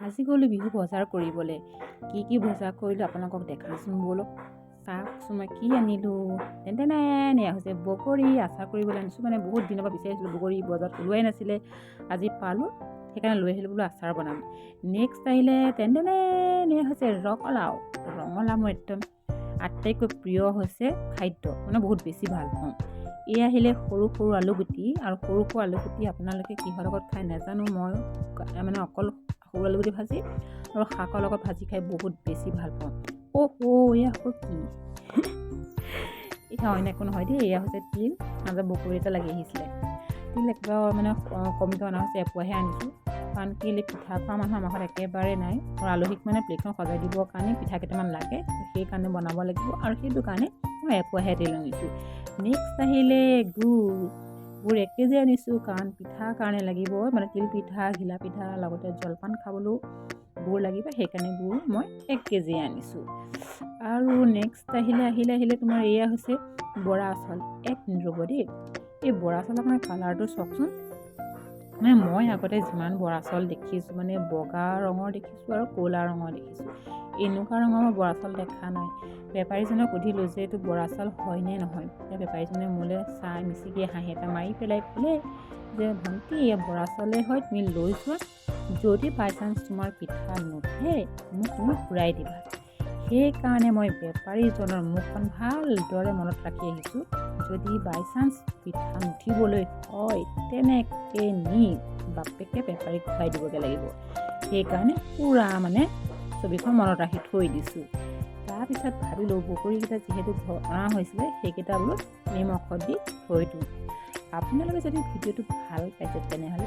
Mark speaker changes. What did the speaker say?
Speaker 1: আজি গ'লো বিহু বজাৰ কৰিবলৈ। কি বজাৰ কৰিলোঁ আপোনালোকক দেখাচোন ব'লক। চাওকচোন মই কি আনিলোঁ। তেন্তে এয়া হৈছে বগৰী আচাৰ কৰিবলৈ আনিছোঁ। মানে বহুত দিনৰ পৰা বিচাৰিছিলোঁ, বগৰী বজাৰত ওলোৱাই নাছিলে, আজি পালোঁ, সেইকাৰণে লৈ আহিলোঁ বোলো আচাৰ বনাম। নেক্সট আহিলে এয়া হৈছে ৰঙালাও। ৰঙালাও মোৰ একদম আটাইতকৈ প্ৰিয় হৈছে খাদ্য, মানে বহুত বেছি ভাল পাওঁ। এই আহিলে সৰু সৰু আলুগুটি, আৰু সৰু সৰু আলুগুটি আপোনালোকে কিহৰ লগত খাই নাজানো, মই মানে অকল সৰু আলুগুটি ভাজি আৰু শাকৰ লগত ভাজি খাই বহুত বেছি ভাল পাওঁ। এয়া হ'ল কি এয়া অন্য একো নহয় দেই, এয়া হৈছে তিল। মাজত বগৰী এটা লাগি আহিছিলে। তিল একদম মানে কমকৈ অনা হৈছে, এপোৱাহে আনিছোঁ। কাৰণ তিল পিঠা খোৱা মানুহ আমাৰ ঘৰত একেবাৰে নাই, আৰু আলহীক মানে প্লেটখন সজাই দিবৰ কাৰণে পিঠা কেইটামান লাগে, সেইকাৰণে বনাব লাগিব, আৰু সেইটো কাৰণে মই এপোৱাহে তিল আনিছোঁ। নেক্সট আহিলে গুড় 1 কেজি আনিছোঁ, কাৰণ পিঠাৰ কাৰণে লাগিব, মানে তিল পিঠা, ঘিলা পিঠা, লগতে জলপান খাবলৈও গুড় লাগিব, সেইকাৰণে গুড় মই 1 কেজি আনিছোঁ। আৰু নেক্সট আহিলে তোমাৰ এয়া হৈছে বৰা চাউল। 1 মিনিট ৰ'ব দেই। এই বৰা চাউল আপোনাৰ কালাৰটো চাওকচোন। মানে মই আগতে যিমান বৰা চাউল দেখিছোঁ, মানে বগা ৰঙৰ দেখিছোঁ আৰু ক'লা ৰঙৰ দেখিছোঁ, এনেকুৱা ৰঙৰ মই বৰা চাউল দেখা নাই। বেপাৰীজনক সুধিলোঁ যে এইটো বৰা চাউল হয়নে নহয়। এতিয়া বেপাৰীজনে মোলৈ চাই মিচিকি হাঁহি এটা মাৰি পেলাই ক'লে যে ভণ্টি, এয়া বৰা চাউলে হয়, তুমি লৈ যোৱা, যদি বাই চান্স তোমাৰ পিঠা নুঠে মোক তুমি ঘূৰাই দিবা। সেইকাৰণে মই বেপাৰীজনৰ মুখখন ভালদৰে মনত ৰাখি আহিছোঁ। যদি বাই চান্স পিঠা নুঠিবলৈ হয়, তেনেকৈ নি বাপেকে বেপাৰীক ঘূৰাই দিবগৈ লাগিব। সেইকাৰণে পূৰা মানে ছবিখন মনত ৰাখি থৈ দিছোঁ। তাৰপিছত ভাবিলোঁ বগৰীকেইটা যিহেতু অনা হৈছিলে, সেইকেইটা বোলো নিমখত দি থৈ দিওঁ। আপোনালোকে যদি ভিডিঅ'টো ভাল পাইছে তেনেহ'লে